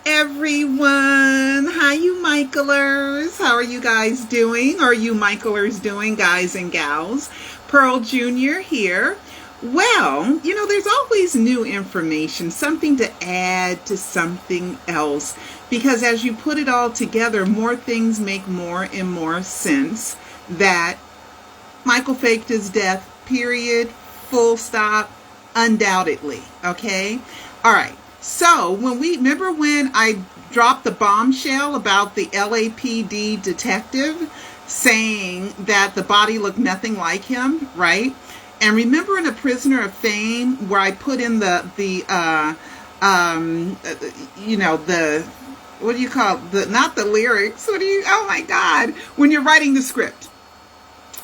everyone. Hi, you Michaelers. How are you guys doing? Are you Michaelers doing, guys and gals? Pearl Jr. here. Well, there's always new information, something to add to something else, because as you put it all together, more things make more and more sense. That Michael faked his death, period, full stop, undoubtedly. Okay? All right. So remember when I dropped the bombshell about the LAPD detective saying that the body looked nothing like him, right? And remember in A Prisoner of Fame where I put in the what do you call it? Not the lyrics. Oh my God. When you're writing the script.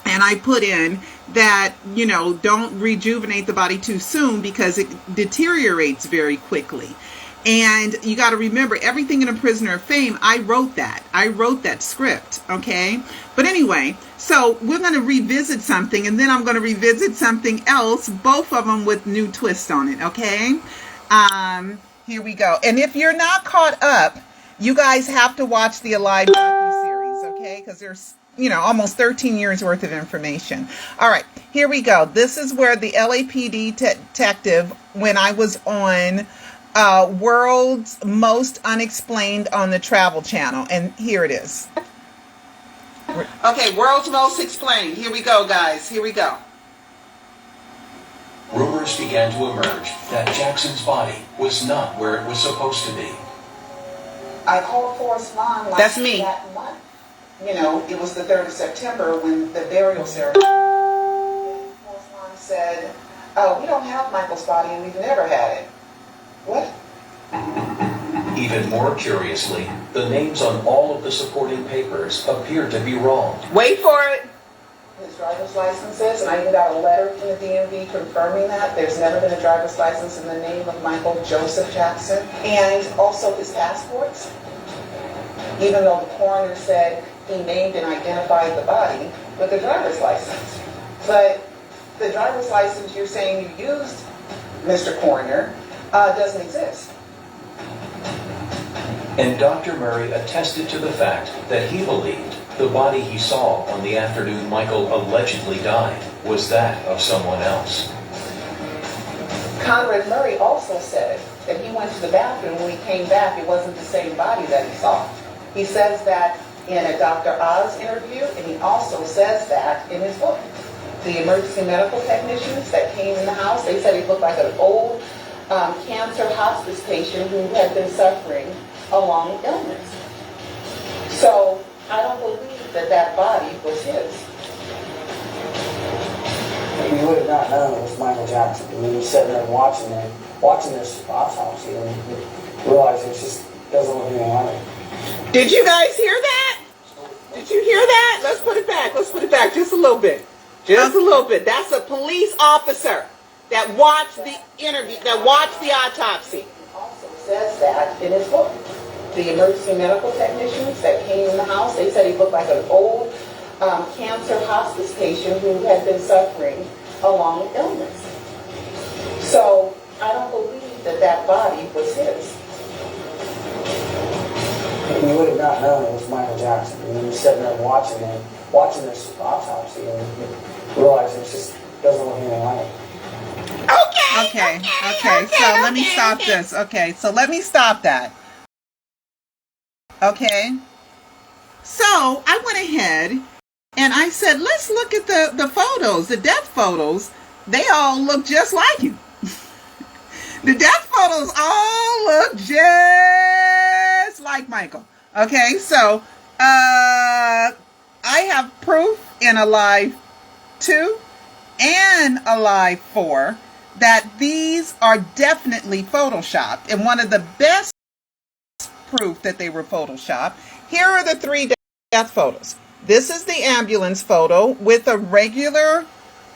And I put in that, don't rejuvenate the body too soon because it deteriorates very quickly. And you got to remember, everything in A Prisoner of Fame, I wrote that script, okay? But anyway, so we're going to revisit something, and then I'm going to revisit something else, both of them with new twists on it, okay? Here we go. And if you're not caught up, you guys have to watch the Alive docu-series, okay? Because there's almost 13 years worth of information. All right, here we go. This is where the LAPD detective, when I was on World's Most Unexplained on the Travel Channel, and here it is. Okay, World's Most Explained. Here we go, guys. Here we go. Rumors began to emerge that Jackson's body was not where it was supposed to be. I called Forrest Lawn that month. It was the 3rd of September when the burial ceremony. Forrest Lawn said, "Oh, we don't have Michael's body and we've never had it." What? Even more curiously, the names on all of the supporting papers appeared to be wrong. Wait for it. His driver's licenses, and I even got a letter from the DMV confirming that there's never been a driver's license in the name of Michael Joseph Jackson, and also his passports. Even though the coroner said he named and identified the body with the driver's license. But the driver's license you're saying you used, Mr. Coroner, doesn't exist. And Dr. Murray attested to the fact that he believed the body he saw on the afternoon Michael allegedly died was that of someone else. Conrad Murray also said that he went to the bathroom. When he came back, it wasn't the same body that he saw. He says that in a Dr. Oz interview, and he also says that in his book. The emergency medical technicians that came in the house, they said he looked like an old cancer hospice patient who had been suffering a long illness. So I don't believe that body was his. You would have not known it was Michael Jackson. And then you're sitting there watching this autopsy, and you realize it just doesn't look anything like it. Did you guys hear that? Did you hear that? Let's put it back just a little bit. Just a little bit. That's a police officer that watched the interview, that watched the autopsy. He also says that in his book. The emergency medical technicians that came in the house, they said he looked like an old cancer hospice patient who had been suffering a long illness. So I don't believe that body was his. You would have not known it was Michael Jackson. And then you're sitting there watching this autopsy, and you realize it just doesn't look anything like it. Okay. So let me stop this. Okay, so let me stop that. Okay. So I went ahead and I said, let's look at the photos, the death photos. They all look just like him. The death photos all look just like Michael. Okay, so I have proof in Alive 2 and Alive 4 that these are definitely photoshopped. And one of the best proof that they were photoshopped, here are the 3 death photos. This is the ambulance photo with a regular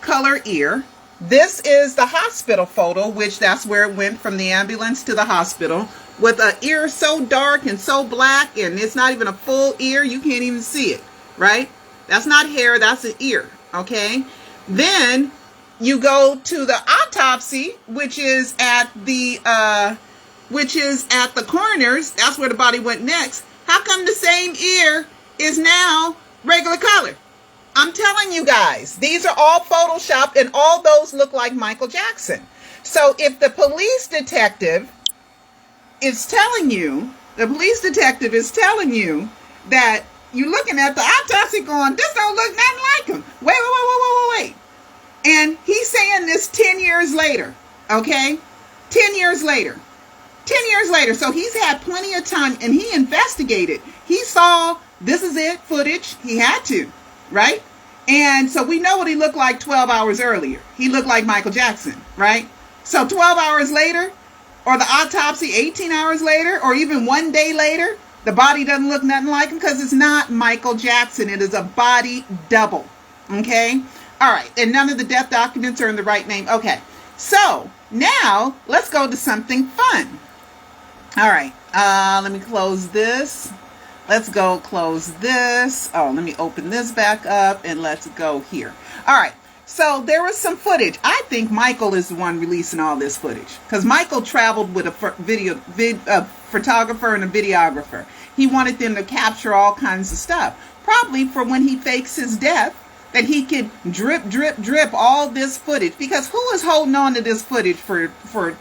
color ear. This is the hospital photo, which that's where it went from the ambulance to the hospital, with an ear so dark and so black, and it's not even a full ear. You can't even see it, right? That's not hair, that's an ear, okay? Then you go to the autopsy, which is at the which is at the corners, that's where the body went next. How come the same ear is now regular color? I'm telling you guys, these are all photoshopped, and all those look like Michael Jackson. So if the police detective is telling you, that you're looking at the autopsy going, this don't look nothing like him. Wait. And he's saying this 10 years later, okay? 10 years later. 10 years later. So he's had plenty of time, and he investigated. He saw, this is it, footage. He had to, right? And so we know what he looked like 12 hours earlier. He looked like Michael Jackson, right? So 12 hours later, or the autopsy 18 hours later, or even one day later, the body doesn't look nothing like him because it's not Michael Jackson. It is a body double, okay? All right, and none of the death documents are in the right name. Okay, so now let's go to something fun. All right, let me close this. Let's go close this. Oh, let me open this back up, and let's go here. All right, so there was some footage. I think Michael is the one releasing all this footage because Michael traveled with a photographer and a videographer. He wanted them to capture all kinds of stuff, probably for when he fakes his death, that he could drip all this footage, because who is holding on to this footage for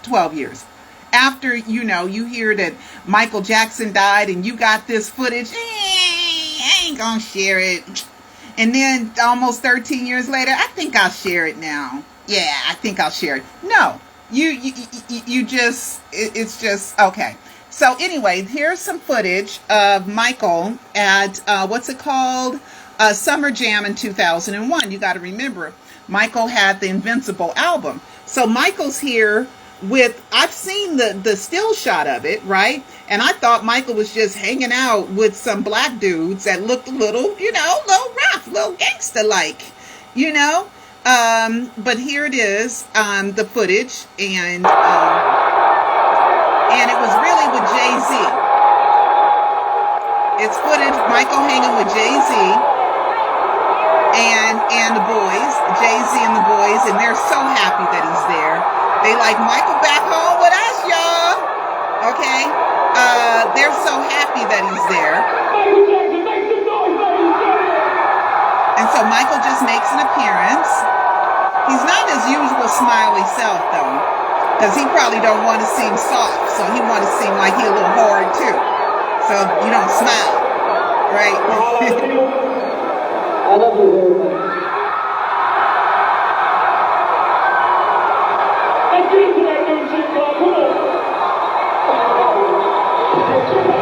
12 years? After, you hear that Michael Jackson died and you got this footage, I ain't gonna share it. And then almost 13 years later, I think I'll share it now. Yeah, I think I'll share it. No, it's just, okay. So anyway, here's some footage of Michael at, what's it called? Summer Jam in 2001. You got to remember, Michael had the Invincible album. So Michael's here with, I've seen the still shot of it, right? And I thought Michael was just hanging out with some black dudes that looked a little, little rough, little gangster-like, But here it is, the footage, and it was really with Jay-Z. It's footage, Michael hanging with Jay-Z. And the boys, Jay-Z and the boys, and they're so happy that he's there. They like, Michael back home with us, y'all. Okay? They're so happy that he's there. And so Michael just makes an appearance. He's not his usual smiley self, though, because he probably don't want to seem soft, so he want to seem like he a little hard, too. So you don't smile, right? I love you, everybody.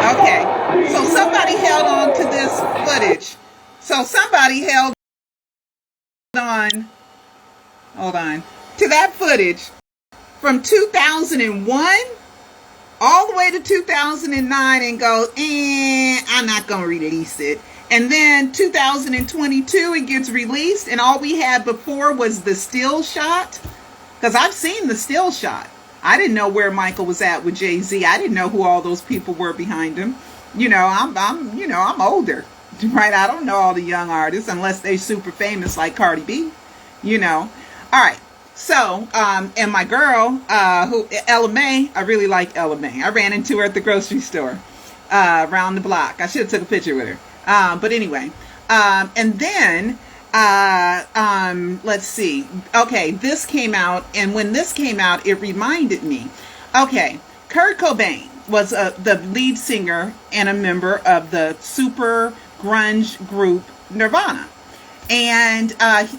Okay, so somebody held on to this footage. So somebody held on, hold on, to that footage from 2001 all the way to 2009 and go, I'm not going to release it. And then 2022, it gets released, and all we had before was the still shot. Because I've seen the still shot. I didn't know where Michael was at with Jay-Z. I didn't know who all those people were behind him. I'm older, right? I don't know all the young artists unless they're super famous like Cardi B, All right. So, and my girl, Ella May, I really like Ella May. I ran into her at the grocery store, around the block. I should have took a picture with her. But anyway, and then, let's see. Okay, this came out, and when this came out, it reminded me. Okay, Kurt Cobain was the lead singer and a member of the super grunge group Nirvana. And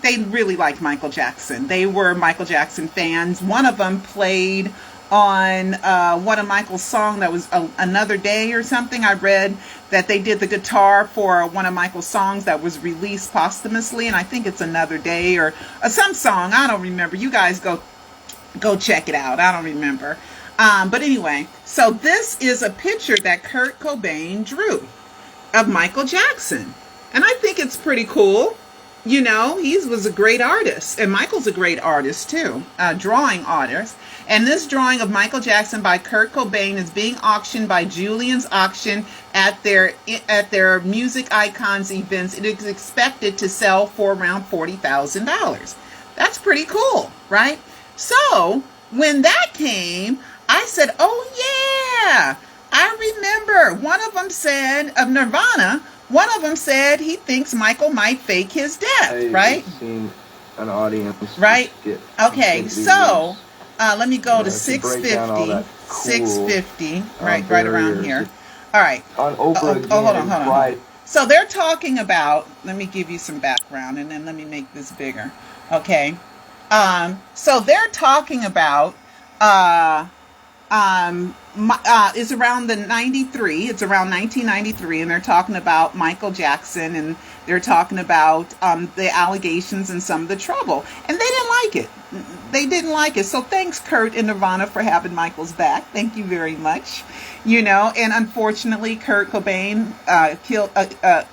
they really liked Michael Jackson. They were Michael Jackson fans. One of them played on one of Michael's songs that was Another Day or something. I read that they did the guitar for one of Michael's songs that was released posthumously, and I think it's Another Day or some song. I don't remember. You guys go check it out. I don't remember. But anyway, so this is a picture that Kurt Cobain drew of Michael Jackson. And I think it's pretty cool. He was a great artist, and Michael's a great artist too, drawing artist. And this drawing of Michael Jackson by Kurt Cobain is being auctioned by Julian's Auction at their Music Icons events. It is expected to sell for around $40,000. That's pretty cool, right? So when that came, I said, oh Yeah, I remember one of them said, of Nirvana, one of them said he thinks Michael might fake his death, right? I've seen an audience Right? get Okay, completely so loose. let me go to To break down all 650. that cool 650, right around barriers here. All right. on Oprah again hold on, and hold on. cried. So they're talking about, let me give you some background and then let me make this bigger. Okay. So they're talking about, it's around the 93, it's around 1993, and they're talking about Michael Jackson, and they're talking about the allegations and some of the trouble. And they didn't like it. They didn't like it. So thanks, Kurt and Nirvana, for having Michael's back. Thank you very much. You know, and unfortunately, Kurt Cobain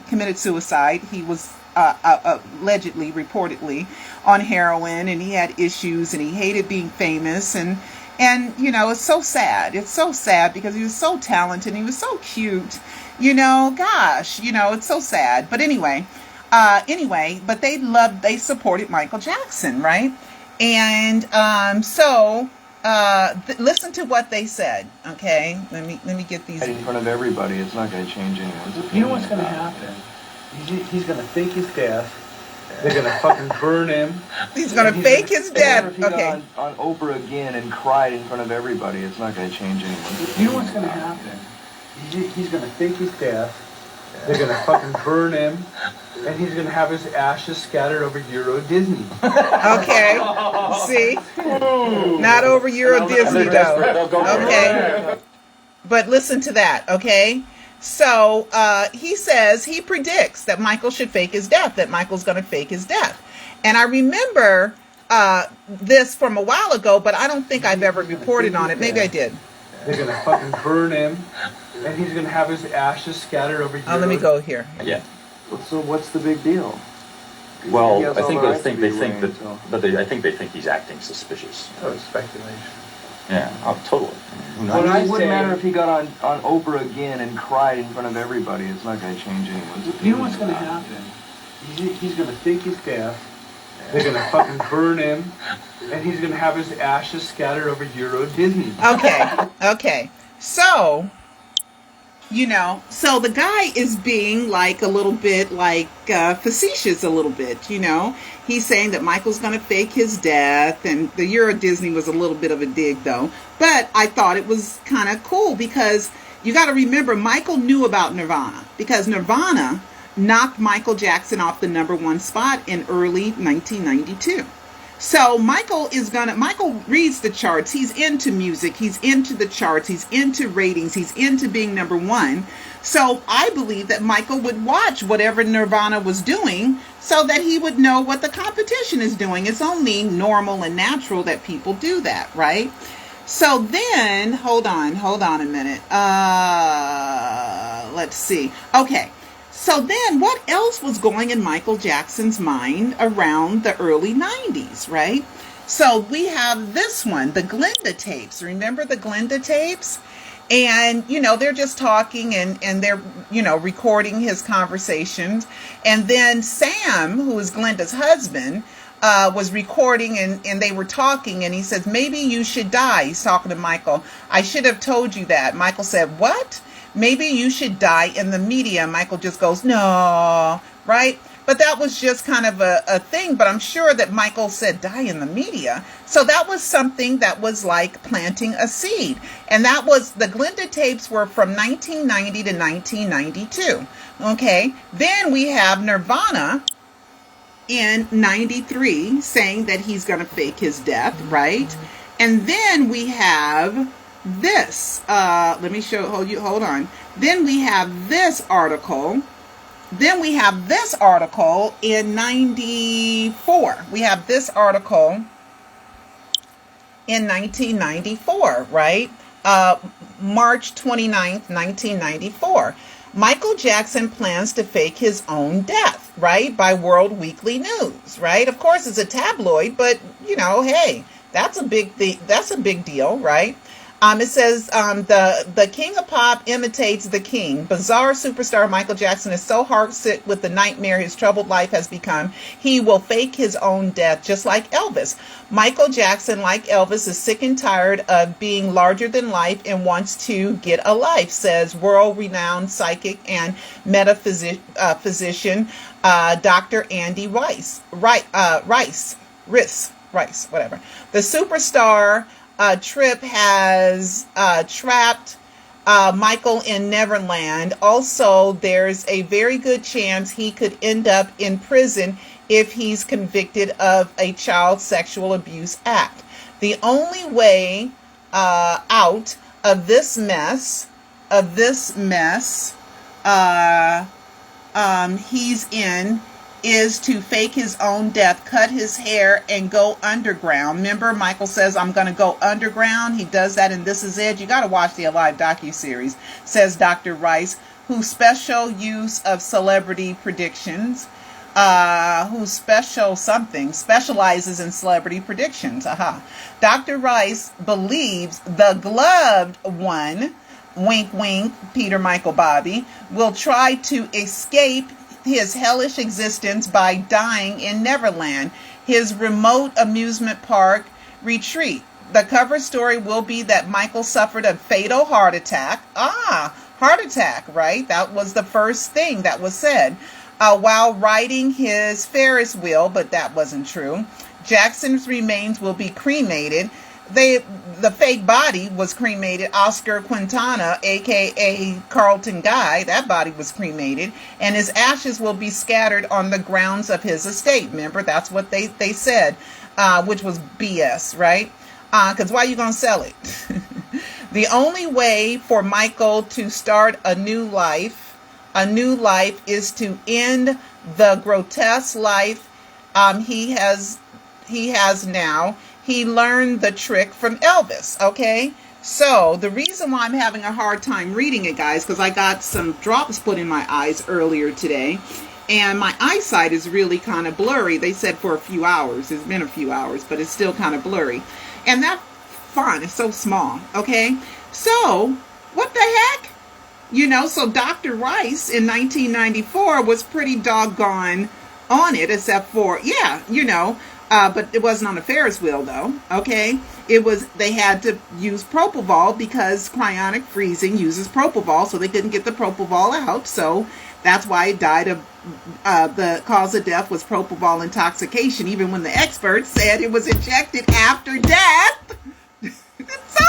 committed suicide. He was allegedly, reportedly, on heroin, and he had issues, and he hated being famous, and you know, it's so sad. It's so sad because he was so talented, and he was so cute. You know, gosh, you know, it's so sad. But anyway, but they supported Michael Jackson, right? And listen to what they said. Okay, let me get these In front of everybody, it's not going to change anyone's You know what's going to happen? He's going to fake his death. They're going to fucking burn him. He's going to fake his death. If he Okay. got on Oprah again and cried in front of everybody, it's not going to change anyone's You know what's going to happen? He's going to fake his death. They're going to fucking burn him. And he's going to have his ashes scattered over Euro Disney. Okay. See? Not over Euro Disney, though. Okay. But listen to that, okay? So he says he predicts that Michael should fake his death, that Michael's going to fake his death. And I remember this from a while ago, but I don't think I've ever reported on it. Maybe I did. They're going to fucking burn him. And he's going to have his ashes scattered over Euro. Let me go here. Yeah. So what's the big deal? Well, He has I all think the they right think to they be think ruined, that, so. but I think they think he's acting suspicious. Oh, it's speculation. Yeah, oh, totally. Who knows? But When I it wouldn't say- matter if he got on Oprah again and cried in front of everybody. It's not going to change anyone's You know what's going to happen? He's going to fake his death. They're going to fucking burn him. And he's going to have his ashes scattered over Euro Disney. Okay. So, you know, so the guy is being like a little bit like facetious a little bit, you know. He's saying that Michael's going to fake his death, and the Euro Disney was a little bit of a dig though. But I thought it was kind of cool because you got to remember Michael knew about Nirvana because Nirvana knocked Michael Jackson off the #1 spot in early 1992. So Michael reads the charts. He's into music. He's into the charts. He's into ratings. He's into being #1. So I believe that Michael would watch whatever Nirvana was doing so that he would know what the competition is doing. It's only normal and natural that people do that, right? So then, hold on a minute. Let's see. Okay. So then what else was going in Michael Jackson's mind around the early 90s, right? So we have this one, the Glenda tapes. Remember the Glenda tapes? And, you know, they're just talking and they're, you know, recording his conversations. And then Sam, who is Glenda's husband, was recording and they were talking and he says, maybe you should die. He's talking to Michael. I should have told you that. Michael said, what? Maybe you should die in the media. Michael just goes, no, right? But that was just kind of a thing. But I'm sure that Michael said die in the media. So that was something that was like planting a seed. And that was, the Glenda tapes were from 1990 to 1992. Okay. Then we have Nirvana in 93 saying that he's going to fake his death, right? And then we have this, let me show, hold on. Then we have this article. Then we have this article in 94. We have this article in 1994, right? March 29th, 1994. Michael Jackson plans to fake his own death, right? By World Weekly News, right? Of course, it's a tabloid, but, you know, hey, that's a big thing. That's a big deal, right? It says the king of pop imitates the king. Bizarre superstar Michael Jackson is so heartsick with the nightmare his troubled life has become, he will fake his own death, just like Elvis. Michael Jackson, like Elvis, is sick and tired of being larger than life and wants to get a life, says world-renowned psychic and metaphysician Dr. Andy Rice, whatever. The superstar Trip has trapped Michael in Neverland. Also, there's a very good chance he could end up in prison if he's convicted of a child sexual abuse act. The only way out of this mess, he's in, is to fake his own death, cut his hair, and go underground. Remember, Michael says, I'm going to go underground. He does that in This Is It. You got to watch the Alive docu-series, says Dr. Rice, whose special use of celebrity predictions, specializes in celebrity predictions. Dr. Rice believes the gloved one, wink, wink, Peter, Michael, Bobby, will try to escape his hellish existence by dying in Neverland, his remote amusement park retreat. The cover story will be that Michael suffered a fatal heart attack. Heart attack, right? That was the first thing that was said while riding his Ferris wheel, but that wasn't true. Jackson's remains will be cremated. The fake body was cremated. Oscar Quintana, aka Carlton Guy, that body was cremated, and his ashes will be scattered on the grounds of his estate. Remember, that's what they said, which was BS, right? Because why are you gonna sell it? The only way for Michael to start a new life is to end the grotesque life he has now. He learned the trick from Elvis, okay? So the reason why I'm having a hard time reading it, guys, because I got some drops put in my eyes earlier today, and my eyesight is really kind of blurry. They said for a few hours. It's been a few hours, but it's still kind of blurry. And that font is so small, okay? So, what the heck? So Dr. Rice in 1994 was pretty doggone on it, except for, but it wasn't on a Ferris wheel, though, okay? They had to use propofol because cryonic freezing uses propofol, so they couldn't get the propofol out. So that's why it died of, the cause of death was propofol intoxication, even when the experts said it was injected after death. It's so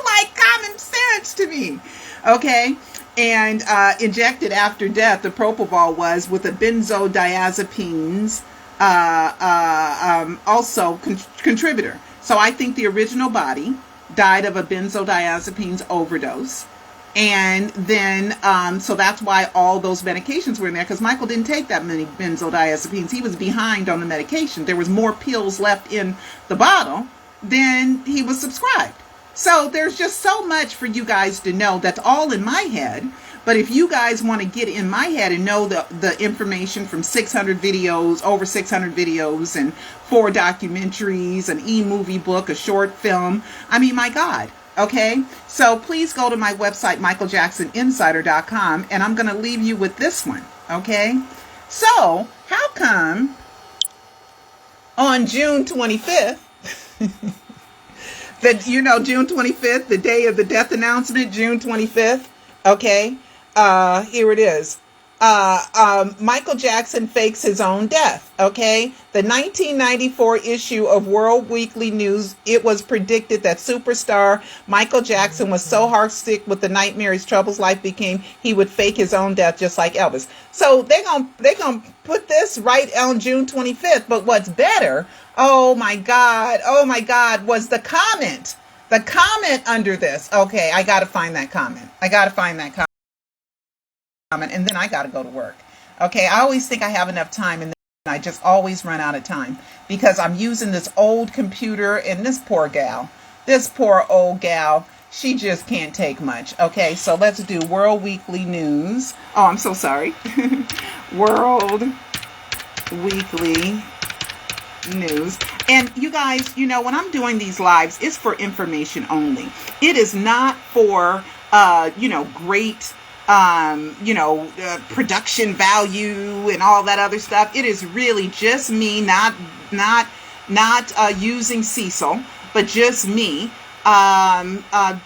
like common sense to me, okay? And injected after death, the propofol was with the benzodiazepines, also contributor. So I think the original body died of a benzodiazepines overdose. And then, so that's why all those medications were in there, because Michael didn't take that many benzodiazepines. He was behind on the medication. There was more pills left in the bottle than he was subscribed. So there's just so much for you guys to know. That's all in my head. But if you guys want to get in my head and know the information from 600 videos, over 600 videos, and 4 documentaries, an e-movie book, a short film, I mean, my God, okay? So please go to my website, michaeljacksoninsider.com, and I'm going to leave you with this one, okay? So how come on June 25th, June 25th, the day of the death announcement, June 25th, okay? Here it is. Michael Jackson fakes his own death, okay? The 1994 issue of World Weekly News, it was predicted that superstar Michael Jackson was so heartsick with the nightmare his troubles life became, he would fake his own death just like Elvis. So they're gonna put this right on June 25th. But what's better, oh my God, was the comment. The comment under this. Okay, I gotta find that comment. And then I got to go to work. Okay, I always think I have enough time, and then I just always run out of time because I'm using this old computer, and this poor old gal, she just can't take much. Okay, so let's do World Weekly News. Oh, I'm so sorry. World Weekly news. And you guys, you know, when I'm doing these lives, it's for information only. It is not for, you know, great, you know, production value and all that other stuff. It is really just me, not using Cecil, but just me,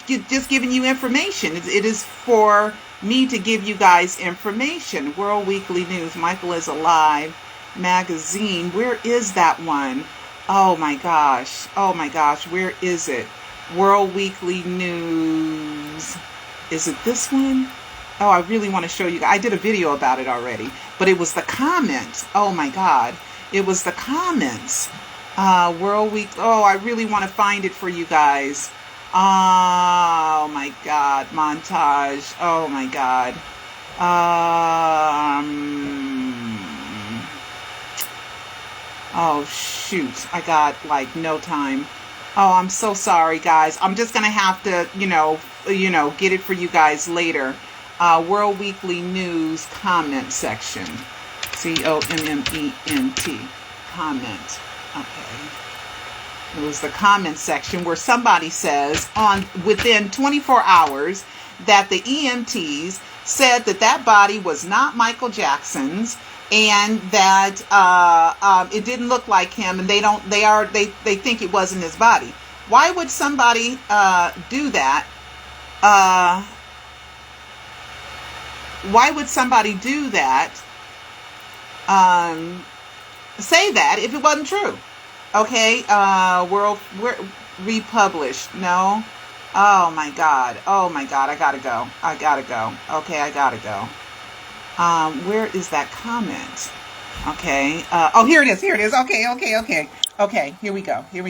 just giving you information. It is for me to give you guys information. World Weekly News, Michael is alive magazine. Where is that one? Oh my gosh, where is it? World Weekly News, is it this one? Oh, I really want to show you. I did a video about it already, but it was the comments. Oh my God, it was the comments. World Week. Oh, I really want to find it for you guys. Oh my God, montage. Oh my God. Oh shoot, I got like no time. Oh, I'm so sorry, guys. I'm just gonna have to, you know, get it for you guys later. World Weekly News comment section. comment. Comment. Okay. It was the comment section where somebody says within 24 hours that the EMTs said that body was not Michael Jackson's, and that it didn't look like him, and they think it wasn't his body. Why would somebody do that? Why would somebody do that? Say that if it wasn't true. Okay, World republished. No. Oh my God, I gotta go. Okay, I gotta go. Where is that comment? Okay. Oh, here it is. Okay, here we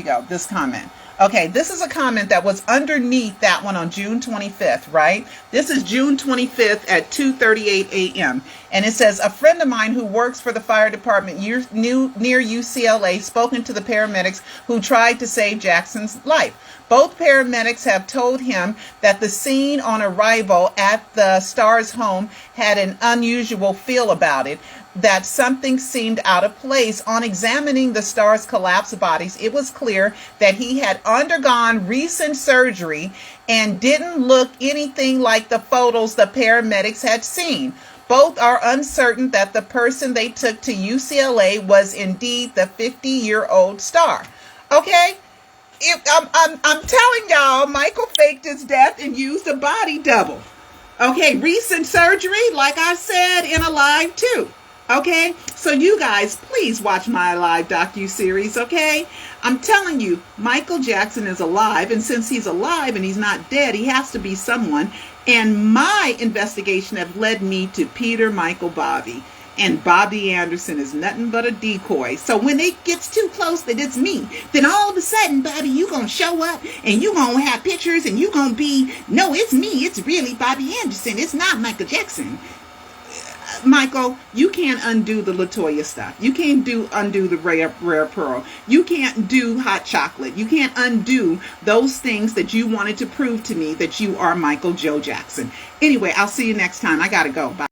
go. This comment. Okay, this is a comment that was underneath that one on June 25th, right? This is June 25th at 2:38 a.m. And it says, a friend of mine who works for the fire department near UCLA spoken to the paramedics who tried to save Jackson's life. Both paramedics have told him that the scene on arrival at the star's home had an unusual feel about it, that something seemed out of place. On examining the star's collapsed bodies, it was clear that he had undergone recent surgery and didn't look anything like the photos the paramedics had seen. Both are uncertain that the person they took to UCLA was indeed the 50-year-old star. Okay? I'm telling y'all, Michael faked his death and used a body double. Okay, recent surgery, like I said in a live too. Okay, so you guys, please watch my live docu-series, okay? I'm telling you, Michael Jackson is alive, and since he's alive and he's not dead, he has to be someone. And my investigation have led me to Peter Michael Bobby. And Bobby Anderson is nothing but a decoy. So when it gets too close that it's me, then all of a sudden, Bobby, you gonna show up and you gonna have pictures and you gonna be, no, it's me. It's really Bobby Anderson. It's not Michael Jackson. Michael, you can't undo the LaToya stuff. You can't undo the rare pearl. You can't do hot chocolate. You can't undo those things that you wanted to prove to me that you are Michael Joe Jackson. Anyway, I'll see you next time. I gotta go. Bye.